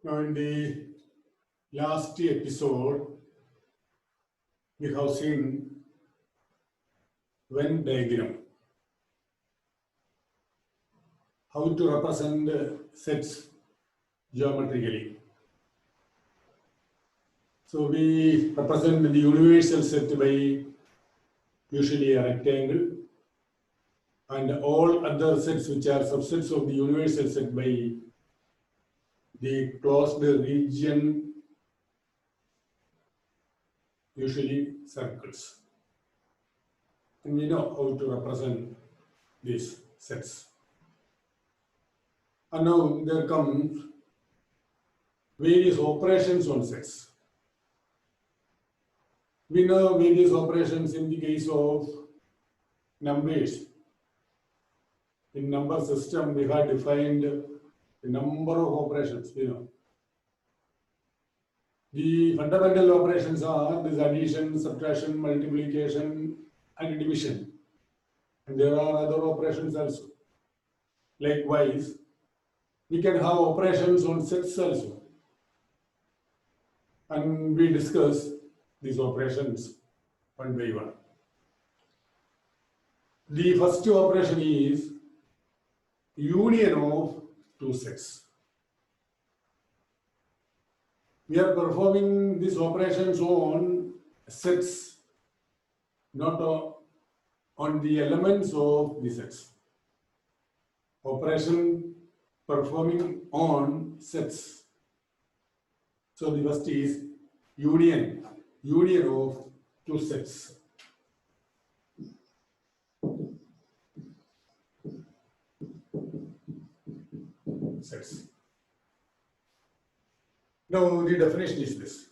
Now, in the last episode, we have seen Venn diagram, how to represent sets geometrically. So we represent the universal set by usually a rectangle, and all other sets which are subsets of the universal set by the closed region, usually circles. And we know how to represent these sets. And now there comes various operations on sets. We know various operations in the case of numbers. In number system, we have defined a number of operations, The fundamental operations are this addition, subtraction, multiplication, and division. And there are other operations also. Likewise, we can have operations on sets also. And we discuss these operations one by one. The first operation is union of two sets. We are performing these operations on sets, not on the elements of the sets. Operation performing on sets. So the first is union of two sets. Now the definition is this.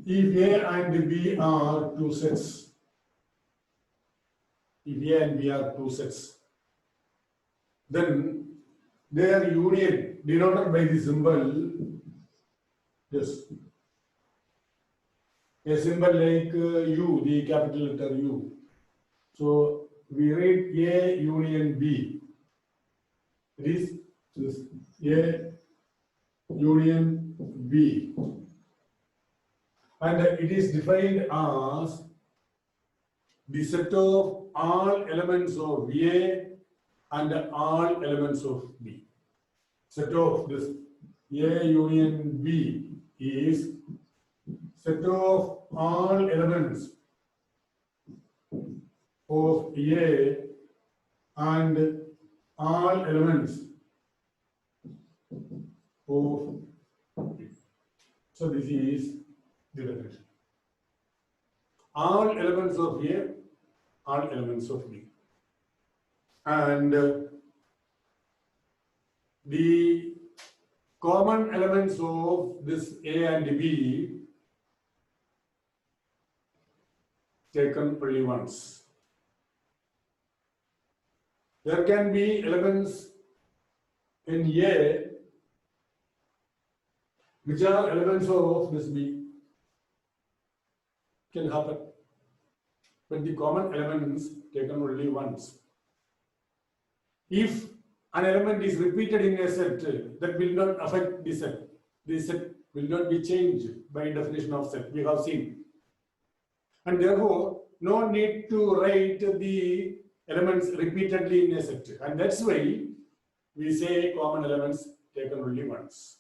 If A and B are two sets, then their union denoted by the symbol, yes, a symbol like U, the capital letter U. So we write A union B. It is this A union B. And it is defined as the set of all elements of A and all elements of B. Set of this A union B is set of all elements of A and all elements of B. So this is the definition. All elements of A, all elements of B. And the common elements of this A and B taken only once. There can be elements in A which are elements of this B. Can happen. But the common elements taken only once. If an element is repeated in a set, that will not affect the set. The set will not be changed by definition of set. We have seen. And therefore, no need to write the elements repeatedly in a set. And that's why we say common elements taken only once.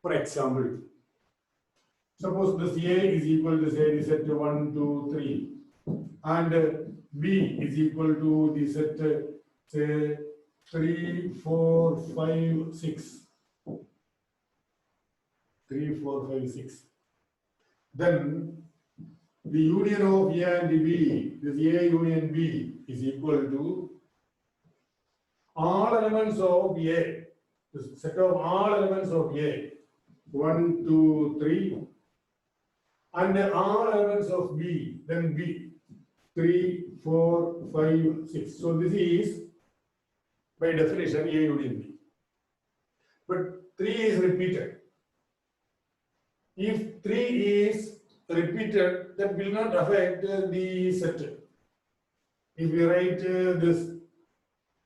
For example, suppose this A is equal to say the set 1, 2, 3, and B is equal to the set say 3, 4, 5, 6. 3, 4, 5, 6. Then the union of A and B, this A union B is equal to all elements of A, the set of all elements of A, 1, 2, 3, and all elements of B, then B, 3, 4, 5, 6. So this is by definition A union B. But 3 is repeated. If 3 is repeated, that will not affect the set. If we write this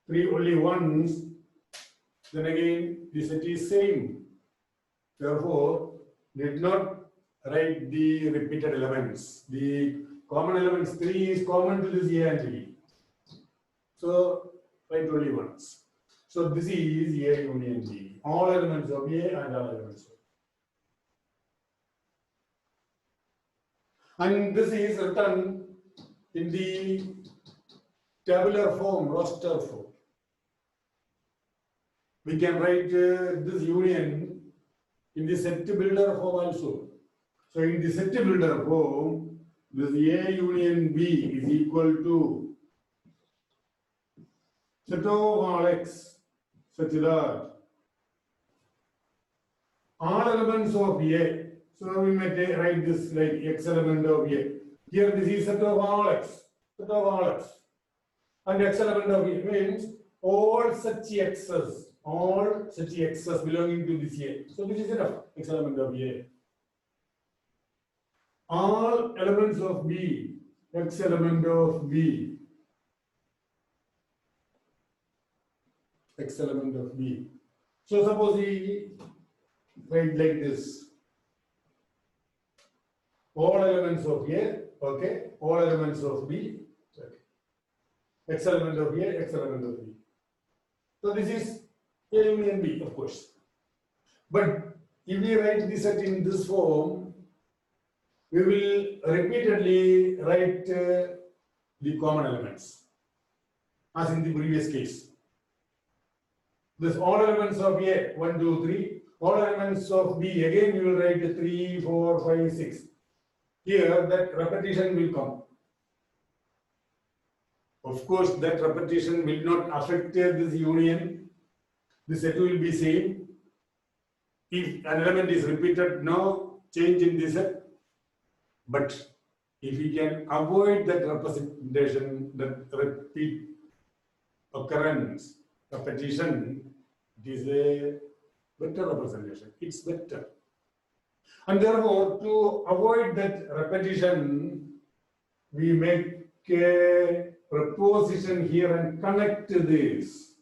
3 only once, then again the set is same. Therefore, did not write the repeated elements. The common elements 3 is common to this A and B. So write only once. So this is A union B. All elements of A and all elements of B. And this is written in the tabular form, roster form. We can write this union in the set builder form also. So in the set builder form, this A union B is equal to set of all X such that all elements of A. So we may write this like X element of A. Here this is set of all X, set of all X. And X element of A means all such X's belonging to this A. So this is enough, X element of A. All elements of B, X element of B, X element of B. So suppose we write like this. All elements of A, okay, all elements of B, okay. X element of A, X element of B. So this is A union B, of course. But if we write this set in this form, we will repeatedly write the common elements, as in the previous case. This all elements of A, 1, 2, 3. All elements of B, again we will write 3, 4, 5, 6. Here that repetition will come. Of course, that repetition will not affect this union. The set will be same. If an element is repeated, no change in the set. But if we can avoid that representation, that repeat occurrence, repetition, it is a better representation. It's better. And therefore, to avoid that repetition, we make a preposition here and connect this.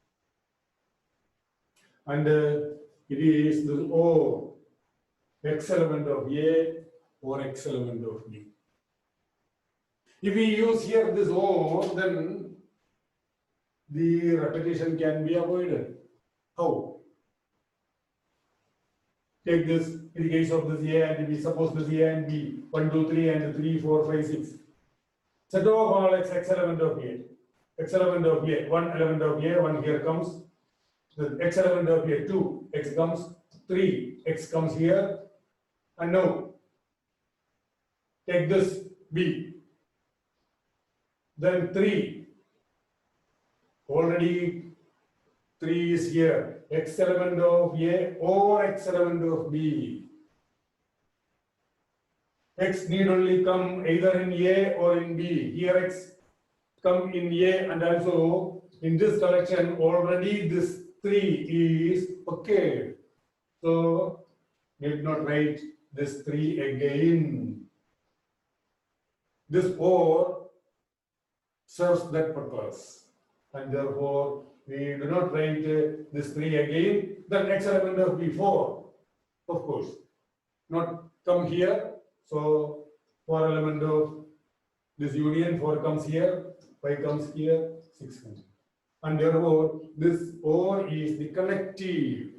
And it is the or, X element of A or X element of B. If we use here this or, then the repetition can be avoided. How? Take this in the case of this A and B, suppose this A and B, 1, 2, 3, and 3, 4, 5, 6. Set of all X element of A. X element of A, 1 element of A, 1 here comes. The X element of A, 2, X comes, 3, X comes here. And now, take this B. Then 3. Already 3 is here. X element of A or X element of B. X need only come either in A or in B. Here X come in A, and also in this collection already this 3 is okay. So need not write this 3 again. This or serves that purpose, and therefore we do not write this 3 again. Then X element of B 4, of course, not come here. So 4 element of this union, 4 comes here, 5 comes here, 6 comes. And therefore this or is the connective.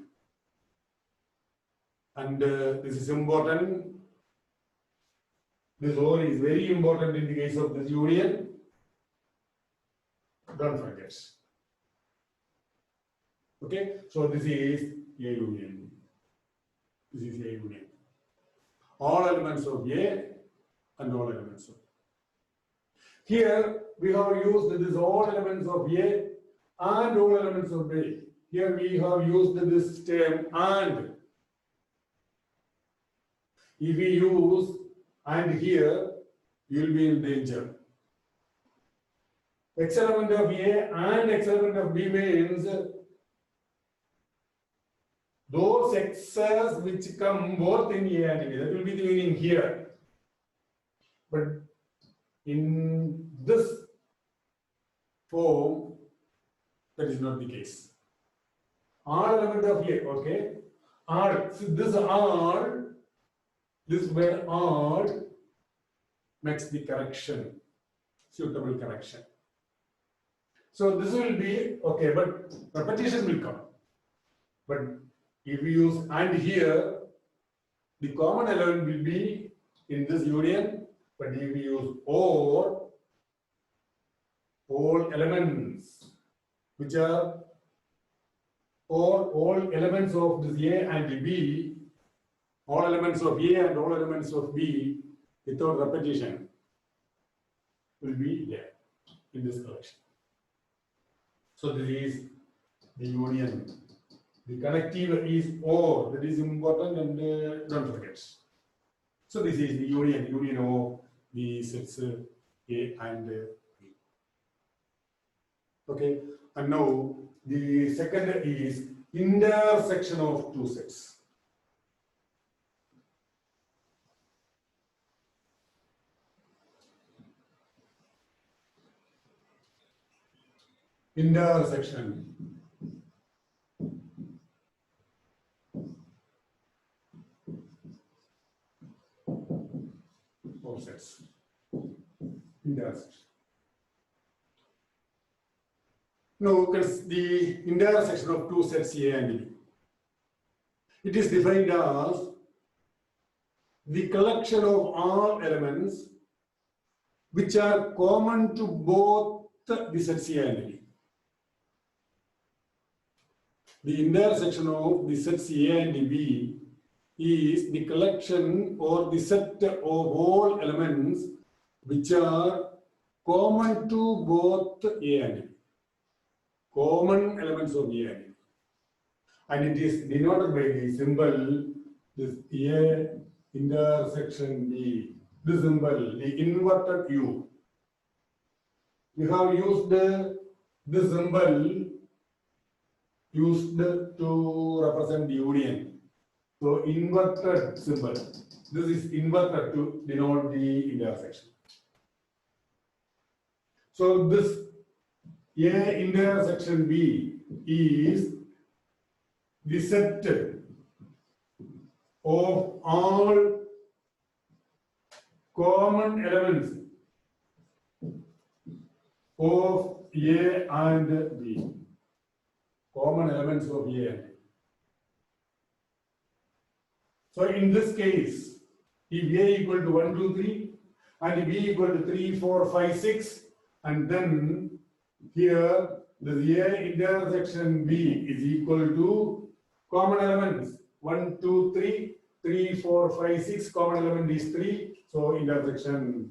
And this is important. This or is very important in the case of this union. Don't forget. Okay, so this is A union. This is A union. All elements of A and all elements of B. Here we have used this all elements of A and all elements of B. Here we have used this term and. If we use and here, you will be in danger. X element of A and X element of B means those X's which come both in A and B. That will be the meaning here. But in this form, that is not the case. all element of A, okay? All, so this all, this word all makes the correction, suitable correction. So this will be, okay, but repetition will come. But if we use and here, the common element will be in this union, but if we use or, all elements, which are all elements of this A and B, all elements of A and all elements of B without repetition will be there in this collection. So this is the union. The connective is or, that is important, and don't forget. So this is the union of the sets A and B. Okay, and now the second is intersection of two sets. Intersection of sets. Intersection. Now, because the intersection of two sets A and B, it is defined as the collection of all elements which are common to both the sets A and B. The intersection of the sets A and B is the collection or the set of all elements which are common to both A and B. Common elements of A and B. And it is denoted by the symbol, this A intersection B. This symbol, the inverted U. We have used this symbol used to represent the union. So inverted symbol. This is inverted to denote the intersection. So this A intersection B is the set of all common elements of A and B. Common elements of A and B. So in this case, if A equal to 1, 2, 3, and B equal to 3, 4, 5, 6, and then here the A intersection B is equal to common elements 1, 2, 3, 3, 4, 5, 6, common element is 3, so intersection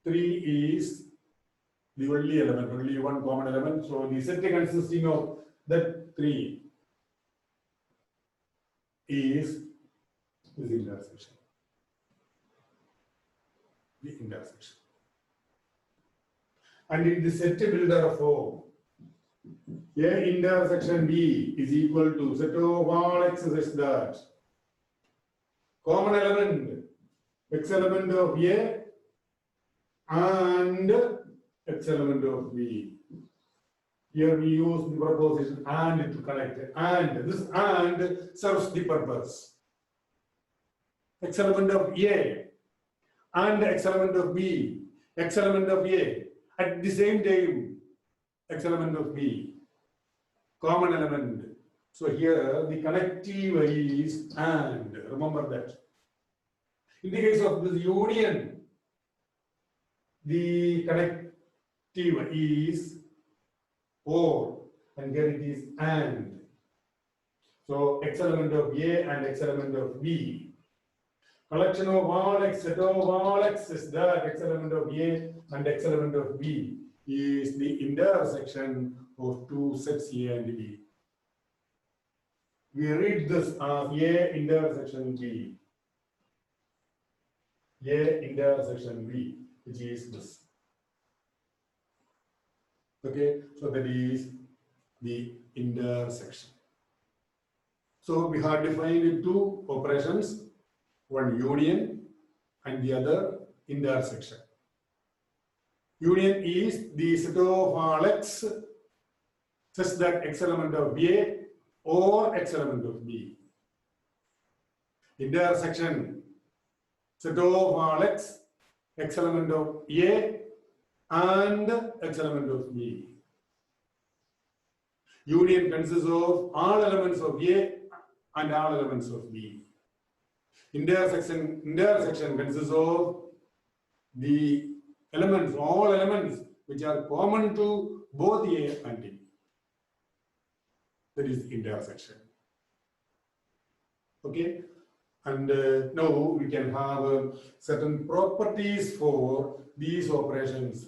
3 is the only element, only one common element, so the set consisting of that 3 is this intersection. The intersection. And in the set builder form, A intersection B is equal to set of all x such that common element x element of A and x element of B. Here we use the preposition and to connect it. And this and serves the purpose. X element of A and x element of B, x element of A at the same time, x element of B, common element. So here the connective is and. Remember that. In the case of this union, the connective is or, and here it is and. So x element of A and x element of B. Collection of all x, set of all x is that x element of A and x element of B is the intersection of two sets A and B. We read this as A intersection B. A intersection B, which is this. Okay, so that is the intersection. So we have defined two operations, one union and the other intersection. Union is the set of all x such that X element of A or X element of B. Intersection set of all X, X element of A and X element of B. Union consists of all elements of A and all elements of B. Intersection consists of the elements, all elements which are common to both A and B. That is intersection. Okay, and now we can have certain properties for these operations,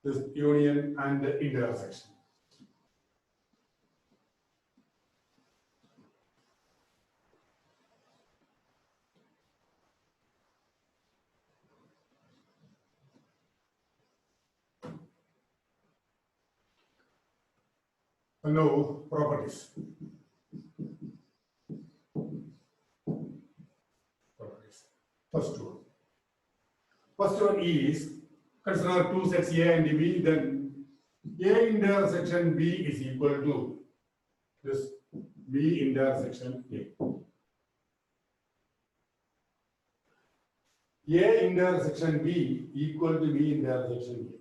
this union and intersection. And now properties. First one is, consider two sets A and B, then A intersection B is equal to this B intersection A. A intersection B equal to B intersection A.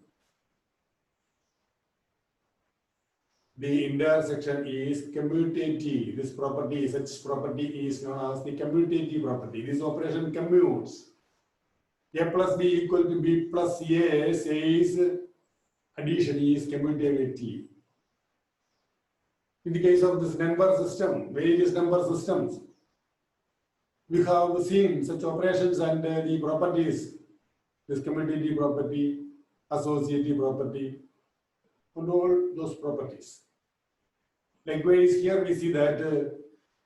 The intersection is commutative. This property, such property is known as the commutative property. This operation commutes. A plus B equal to B plus A says addition is commutative. In the case of this number system, various number systems, we have seen such operations and the properties, this commutative property, associative property, and all those properties. Likewise, here we see that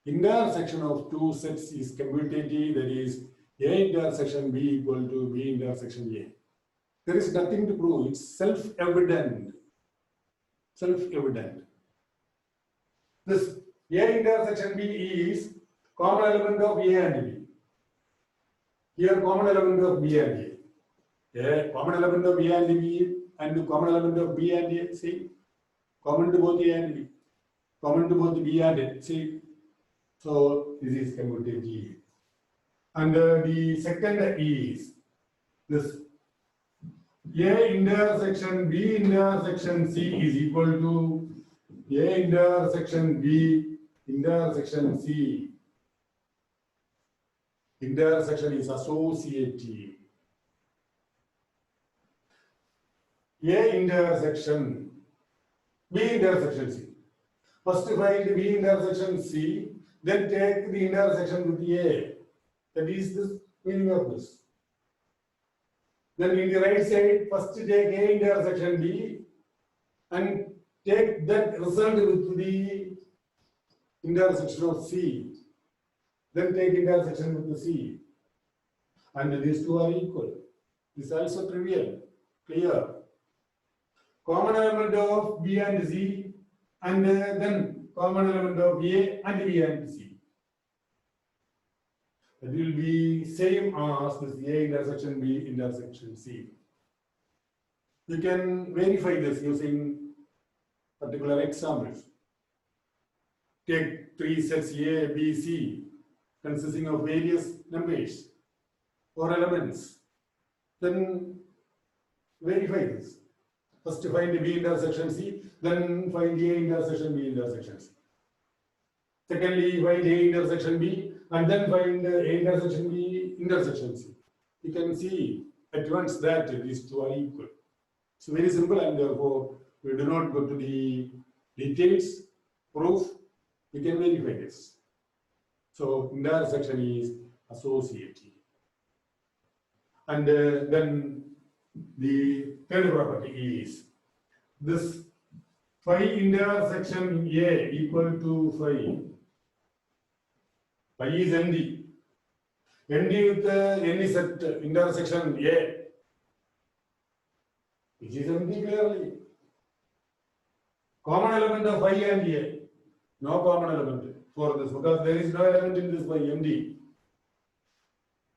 intersection of two sets is commutative, that is A intersection B equal to B intersection A. There is nothing to prove, it's self-evident. Self-evident. This A intersection B is common element of A and B. Here common element of B and A. Common element of A and B and common element of B and A, see, common to both A and B. Common to both B and A, see. So this is commutative. And the second is this A intersection B intersection C is equal to A intersection B intersection C. Intersection is associative. A intersection B intersection C. First find B intersection C, then take the intersection with A. That is the meaning of this. Then in the right side, first take A intersection B and take that result with the intersection of C. Then take intersection with the C. And these two are equal. This is also trivial, clear. Common element of B and C, and then common element of A and B and C. It will be same as this A intersection B intersection C. You can verify this using particular examples. Take three sets A, B, C consisting of various numbers or elements. Then verify this. First find B intersection C, then find A intersection B intersection C. Secondly, find A intersection B, and then find A intersection B intersection C. You can see at once that these two are equal. It's very simple, and therefore we do not go to the details, proof. We can verify this. So intersection is associative. And then the third property is this phi intersection A equal to phi. Phi is ND. ND with any set intersection A, which is ND clearly. Common element of phi and A. No common element for this because there is no element in this phi ND.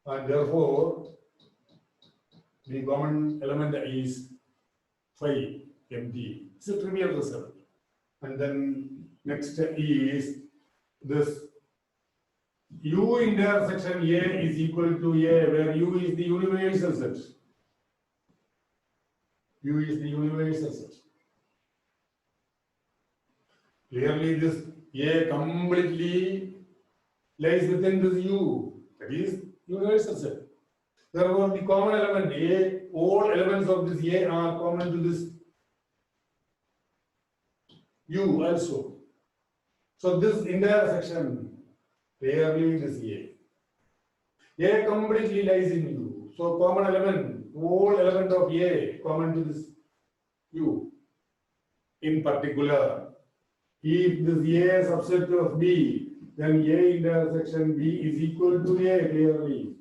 And therefore, the common element is phi MD. It's a trivial result. And then next is this U intersection A is equal to A, where U is the universal set. U is the universal set. Clearly, this A completely lies within this U. That is universal set. Therefore, the common element A, all elements of this A are common to this U also. So this intersection, clearly this A. A completely lies in U. So common element, all element of A common to this U. In particular, if this A is subset of B, then A intersection B is equal to A clearly.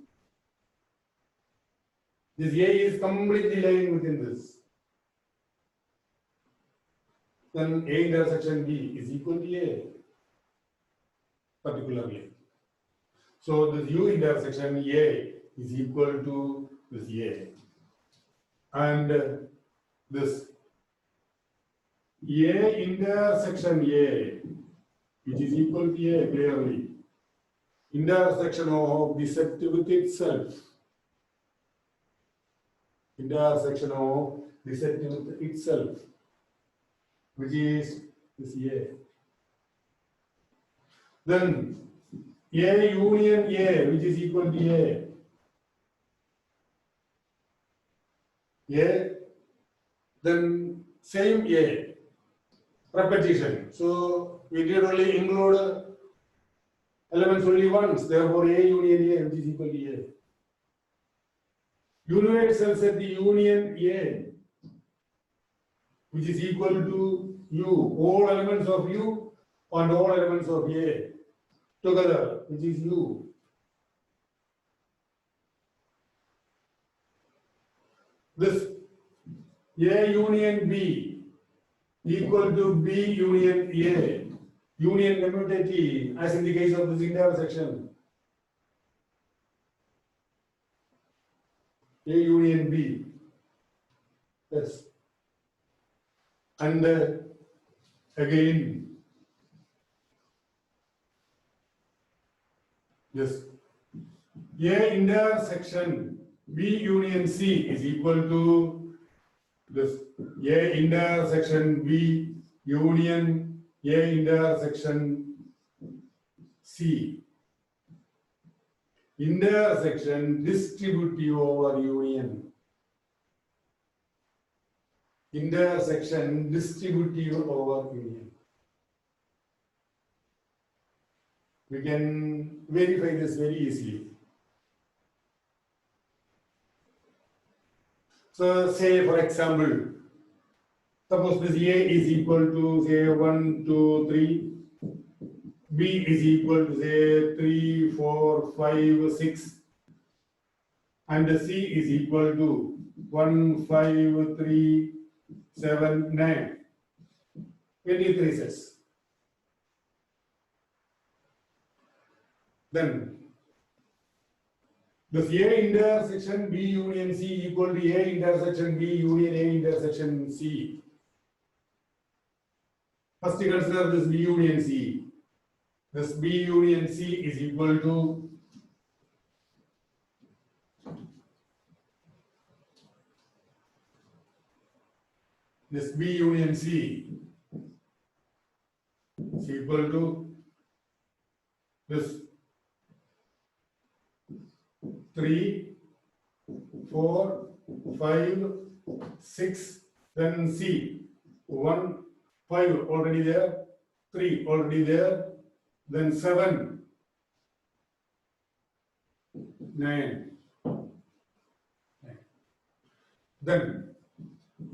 This A is completely lying within this. Then A intersection B is equal to A particularly. So this U intersection A is equal to this A. And this A intersection A, which is equal to A clearly, intersection of the set with itself. Intersection of the set with itself, which is this A. Then A union A, which is equal to A. A, then same A, repetition. So we did only include elements only once, therefore A union A, which is equal to A. Universal set the union A, which is equal to U, all elements of U and all elements of A together, which is U. This A union B equal to B union A, union commutative, as in the case of this intersection. A union B. Yes. And again, yes, A intersection B union C is equal to this A intersection B union A intersection C. Intersection distributive over union. Intersection distributive over union. We can verify this very easily. So say for example, suppose this A is equal to say 1, 2, 3. B is equal to say 3, 4, 5, 6, and C is equal to 1, 5, 3, 7, 9. 23 sets. Then this A intersection B union C equal to A intersection B union A intersection C. First consider this B union C. This B union C is equal to this B union C is equal to this 3, 4, 5, 6, then C 1, 5 already there, 3 already there, then 7, 9. Then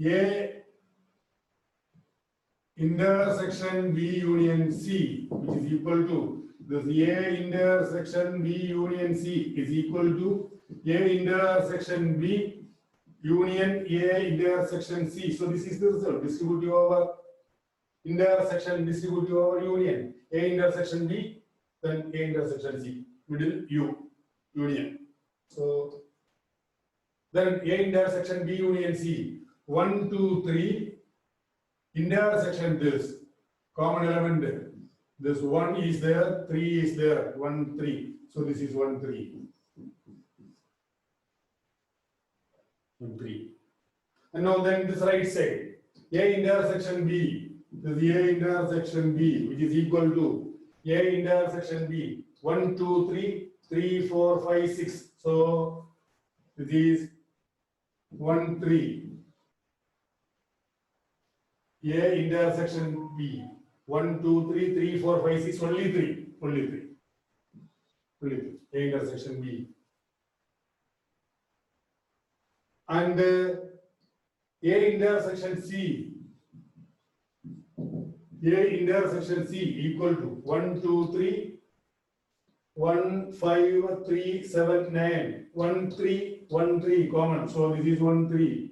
A intersection B union C, which is equal to this A intersection B union C is equal to A intersection B union A intersection C. So this is the result, distributive over intersection, distributive over union. A intersection B, then A intersection C, middle U, union. So then A intersection B union C, 1, 2, 3, intersection this, common element. This 1 is there, 3 is there, 1, 3. So this is 1, 3. 1, 3. And now then this right side, A intersection B. This is A intersection B, which is equal to A intersection B. 1, 2, 3, 3, 4, 5, 6. So this is 1, 3. A intersection B. 1, 2, 3, 3, 4, 5, 6, only 3. Only 3. Only 3. A intersection B. And A intersection C. A intersection C equal to 1, 2, 3, 1, 5, 3, 7, 9. 1, 3, 1, 3 common. So this is 1, 3.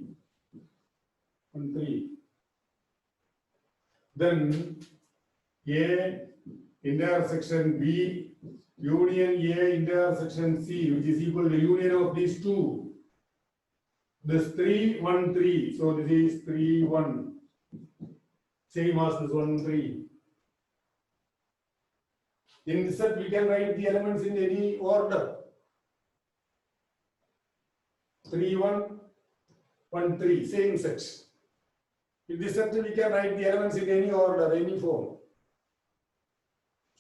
1, 3. Then A intersection B union A intersection C, which is equal to union of these two. This 3, 1, 3. So this is 3, 1. Same as this 1, 3. In this set, we can write the elements in any order. 3, 1, 1, 3. Same set. In this set, we can write the elements in any order, any form.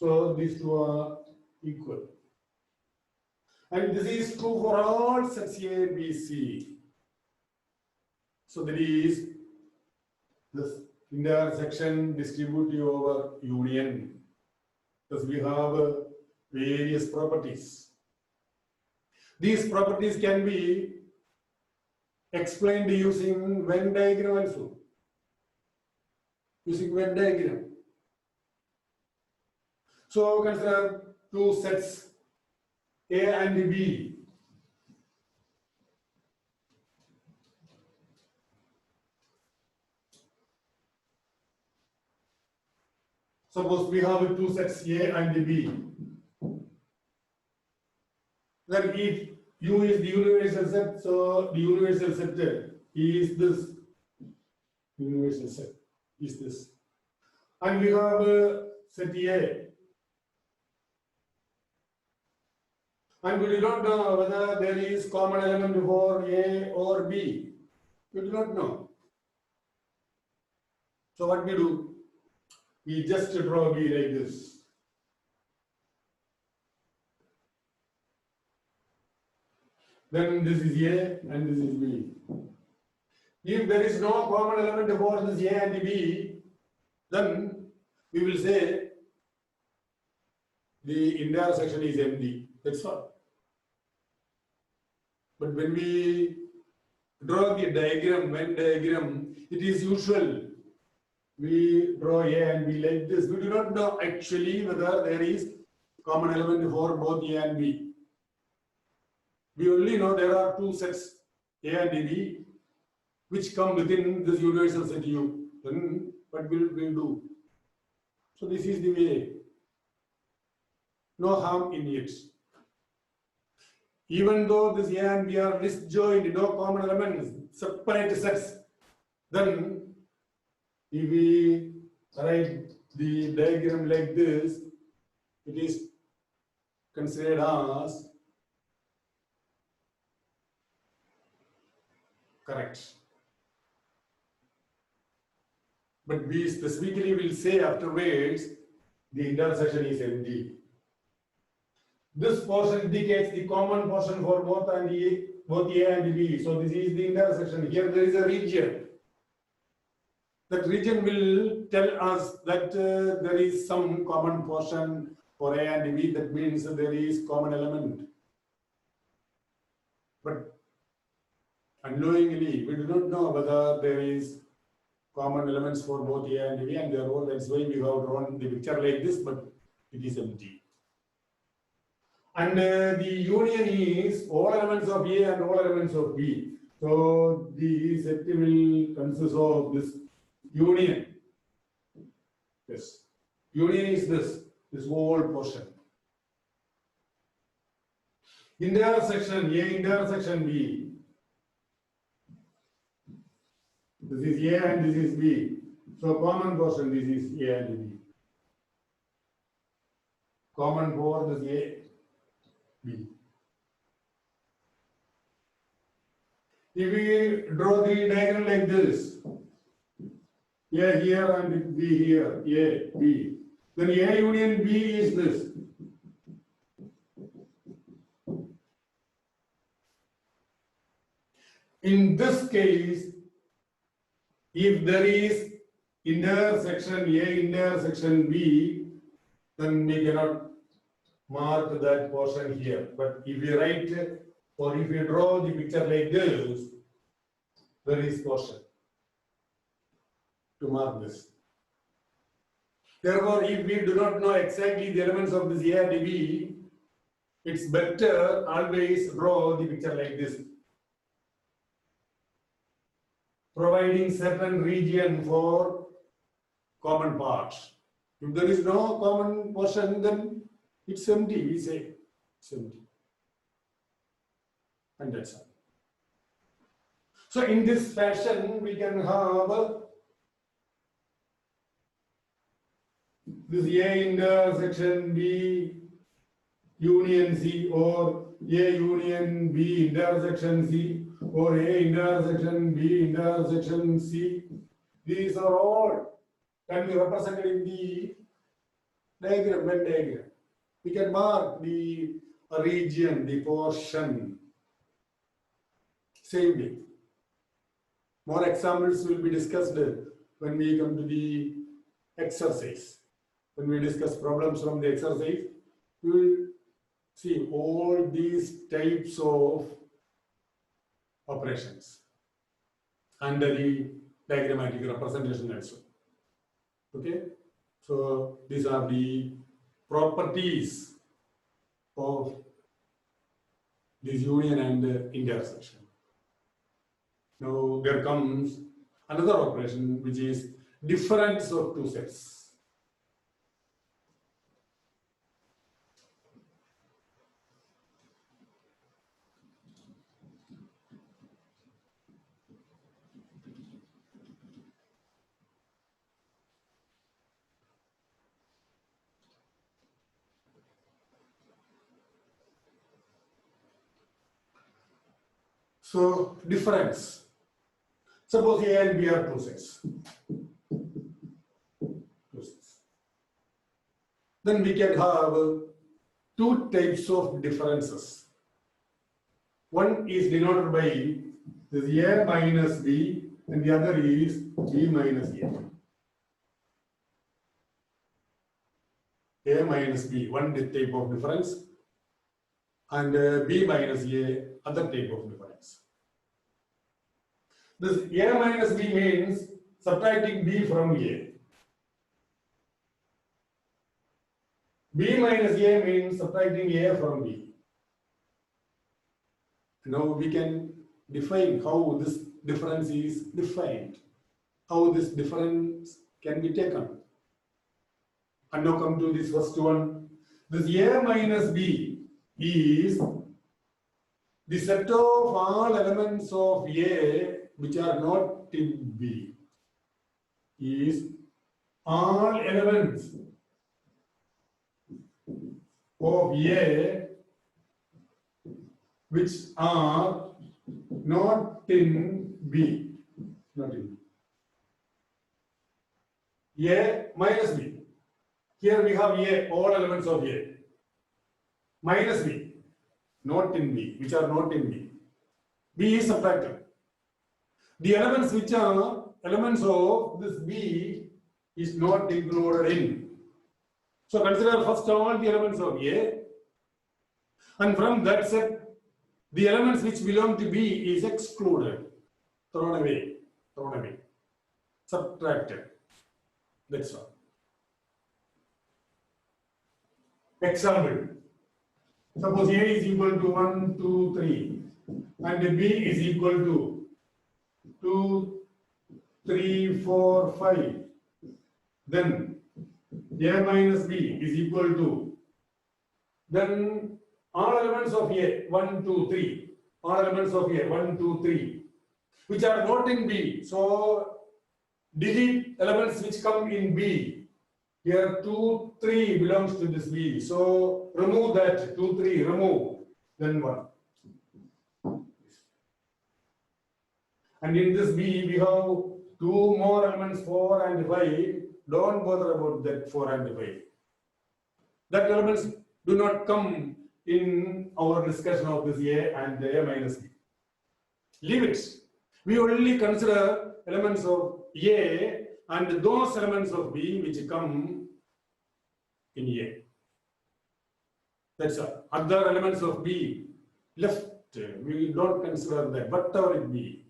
So these two are equal. And this is true for all sets A, B, C. So that is this intersection distributive over union. Thus we have various properties. These properties can be explained using Venn diagram also. Using Venn diagram. So consider two sets A and B. Suppose we have two sets A and B. Then if U is the universal set, so the universal set is this. Universal set is this. And we have set A. And we do not know whether there is common element for A or B. We do not know. So what we do? We just draw B like this. Then this is A and this is B. If there is no common element for this A and B, then we will say the intersection is empty. That's all. But when we draw the diagram, Venn diagram, it is usual. We draw A and B like this. We do not know actually whether there is common element for both A and B. We only know there are two sets A and B which come within this universal set U. Then what will we do? So this is the way. No harm in it. Even though this A and B are disjoint, no common elements, separate sets, then if we write the diagram like this, it is considered as correct. But we specifically will say afterwards the intersection is empty. This portion indicates the common portion for both A and B. So this is the intersection. Here there is a region. That region will tell us that there is some common portion for A and B. That means there is common element. But unknowingly, we do not know whether there is common elements for both A and B, and therefore that's why we have drawn the picture like this, but it is empty. And the union is all elements of A and all elements of B. So the set will consist of this union. Yes. Union is this whole portion. Intersection A, intersection B. This is A and this is B. So common portion, this is A and B. Common for this A, B. If we draw the diagram like this, A here and B here, A, B, then A union B is this. In this case, if there is intersection A intersection B, then we cannot mark that portion here. But if we write or if we draw the picture like this, there is portion to mark this. Therefore, if we do not know exactly the elements of this A and B, it's better always draw the picture like this, providing certain region for common parts. If there is no common portion, then it's empty, we say it's empty. And that's all. So in this fashion, we can have this A intersection B union C, or A union B intersection C, or A intersection B intersection C. These are all can be represented in the diagram, Venn diagram. We can mark the region, the portion. Same way. More examples will be discussed when we come to the exercise. When we discuss problems from the exercise, we will see all these types of operations under the diagrammatic representation also. Okay, so these are the properties of this union and intersection. Now there comes another operation, which is difference of two sets. So difference. Suppose A and B are two sets. Then we can have two types of differences. One is denoted by this A minus B, and the other is B minus A. A minus B, one type of difference, and B minus A, other type of difference. This A minus B means subtracting B from A. B minus A means subtracting A from B. Now we can define how this difference is defined, how this difference can be taken. And now come to this first one. This A minus B is the set of all elements of A which are not in B, is all elements of A which are not in B. Not in B. A minus B. Here we have A, all elements of A. Minus B, not in B, which are not in B. B is subtracted. The elements which are elements of this B is not included in. So consider first all the elements of A, and from that set, the elements which belong to B is excluded, thrown away, subtracted. That's all. Example. Suppose A is equal to 1, 2, 3, and B is equal to 2, 3, 4, 5. Then A minus B is equal to, then all elements of A, 1, 2, 3, all elements of A, 1, 2, 3, which are not in B. So delete elements which come in B. Here 2, 3 belongs to this B. So remove that 2, 3, remove. Then 1. And in this B, we have 2 more elements, 4 and 5. Don't bother about that 4 and 5. That elements do not come in our discussion of this A and A minus B. Leave it. We only consider elements of A and those elements of B which come in A. That's all. Other elements of B left. We don't consider that, whatever it be.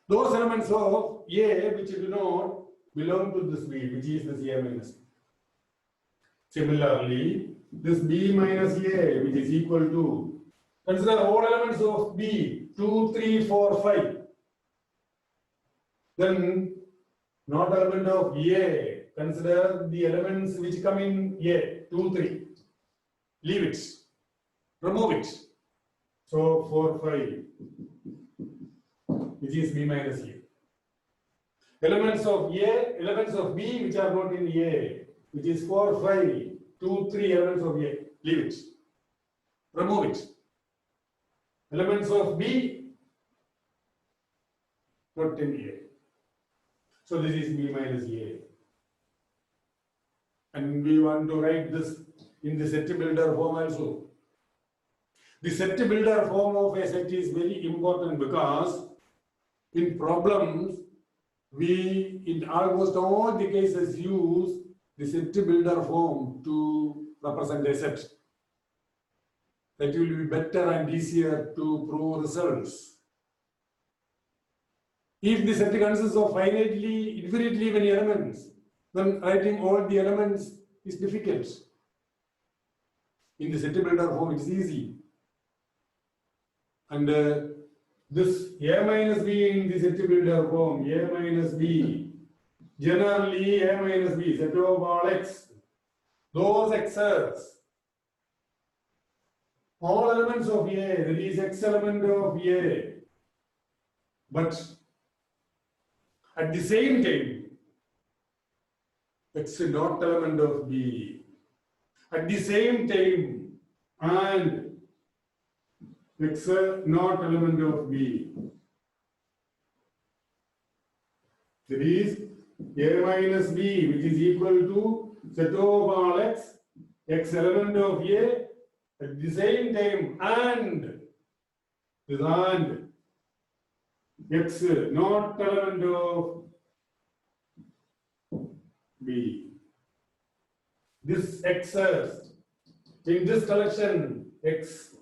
Those elements of A which do not belong to this B, which is this A minus B. Similarly, this B minus A, which is equal to, consider all elements of B, 2, 3, 4, 5. Then, not element of A, consider the elements which come in A, 2, 3. Leave it. Remove it. So, 4, 5, which is B minus A. Elements of A, elements of B which are not in A, which is 4, 5, 2, 3 elements of A. Leave it. Remove it. Elements of B, not in A. So this is B minus A. And we want to write this in the set builder form also. The set builder form of a set is very important because in problems, we in almost all the cases use the set builder form to represent a set. That will be better and easier to prove results. If the set consists of finitely, infinitely many elements, then writing all the elements is difficult. In the set builder form, it is easy. And this A minus B in the set builder form, A minus B, generally A minus B, set of all X, those X's, all elements of A, that is X element of A, but at the same time, X not element of B, at the same time, and X not element of B. That is A minus B, which is equal to set of all X, X element of A, at the same time, and X not element of B. This X's, in this collection, X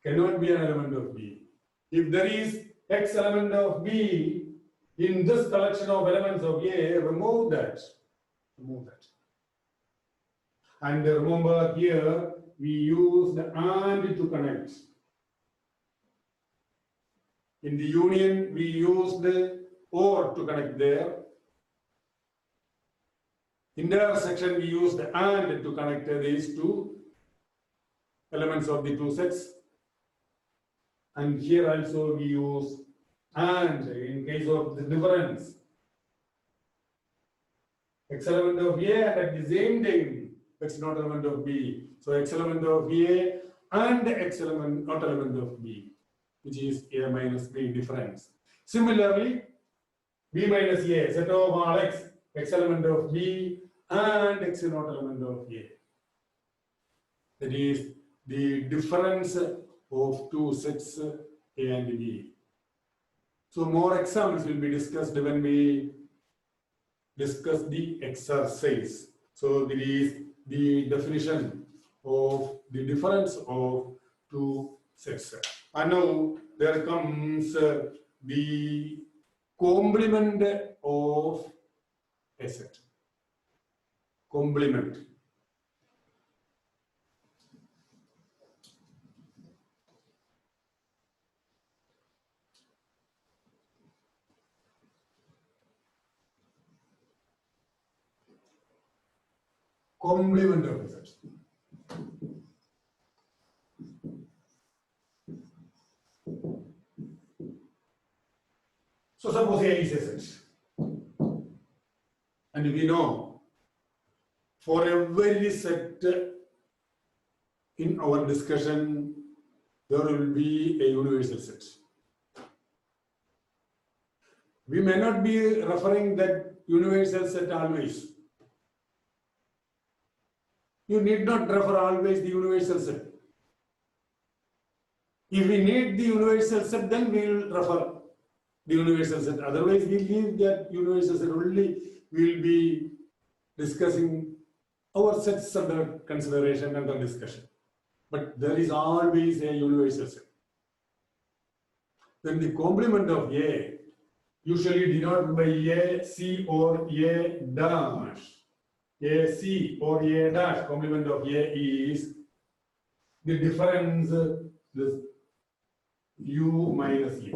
cannot be an element of B. If there is X element of B in this collection of elements of A, remove that. Remove that. And remember here, we use the AND to connect. In the union, we use the OR to connect there. Intersection, we use the AND to connect these two elements of the two sets. And here also we use AND in case of the difference. X element of A and at the same time X not element of B. So X element of A and X element not element of B, which is A minus B difference. Similarly, B minus A, set of all X, X element of B and X not element of A. That is the difference of two sets A and B. So more examples will be discussed when we discuss the exercise. So this is the definition of the difference of two sets. And now there comes the complement of a set. Complement. Complement of a set. So suppose suppose A is a set. And we know for every set in our discussion, there will be a universal set. We may not be referring that universal set always. You need not refer always the universal set. If we need the universal set, then we will refer the universal set. Otherwise, we leave that universal set only. We will be discussing our sets under consideration, under discussion. But there is always a universal set. Then the complement of A, usually denoted by A, C or A dash. A, C or A dash, complement of A is the difference, this U minus A.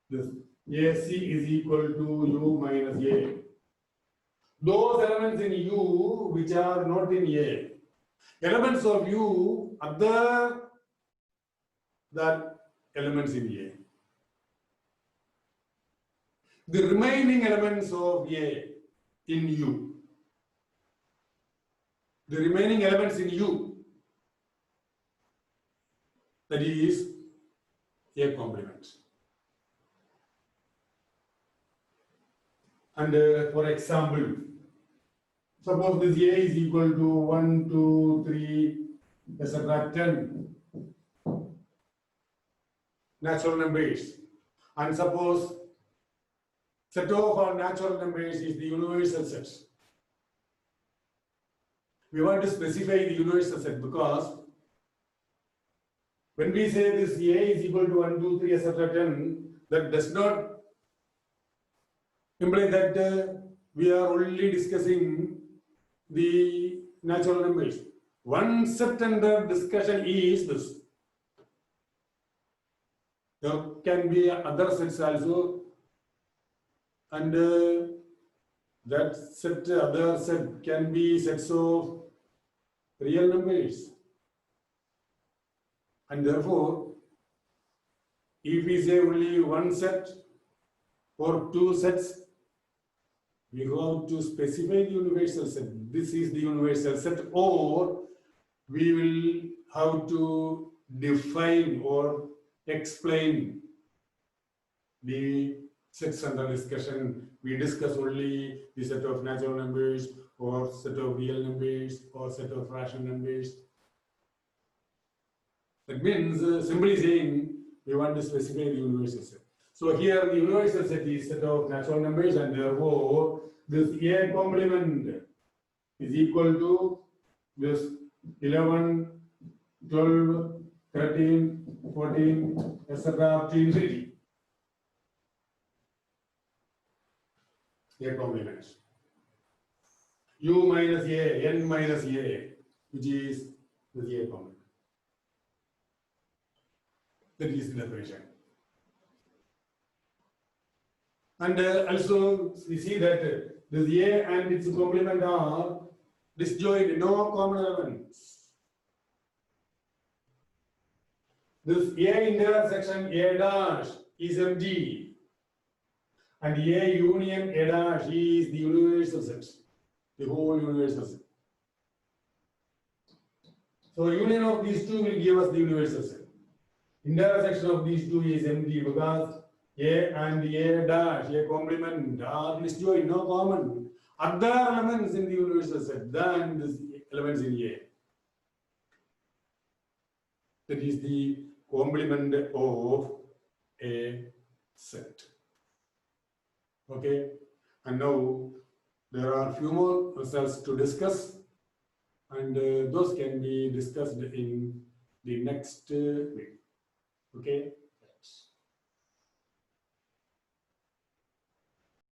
This AC is equal to U minus A. Those elements in U which are not in A. Elements of U other than elements in A. The remaining elements of A in U. The remaining elements in U, that is A complement. And for example, suppose this A is equal to 1, 2, 3, etc. 10 natural numbers. And suppose set of our natural numbers is the universal set. We want to specify the universal set because when we say this A is equal to 1, 2, 3, etc. 10, that does not imply that we are only discussing the natural numbers. One set under discussion is this. There can be other sets also, and that set, other set can be sets of real numbers. And therefore, if we say only one set or two sets, we have to specify the universal set. This is the universal set, or we will have to define or explain the sets under discussion. We discuss only the set of natural numbers or set of real numbers or set of rational numbers. That means simply saying we want to specify the universal set. So here the universal set is set of natural numbers, and therefore this A complement is equal to this 11, 12, 13, 14, etc. up to infinity. A complement. U minus A, N minus A, which is the A complement. That is the definition. And also we see that this A and its complement are disjoint, no common elements. This A intersection A dash is empty, and A union A dash is the universal set, the whole universal set. So union of these two will give us the universal set. Intersection of these two is empty because A and A dash, A complement are disjoint, no common. Other elements in the universal set than the elements in A. That is the complement of a set. Okay, and now there are a few more results to discuss, and those can be discussed in the next week. Okay.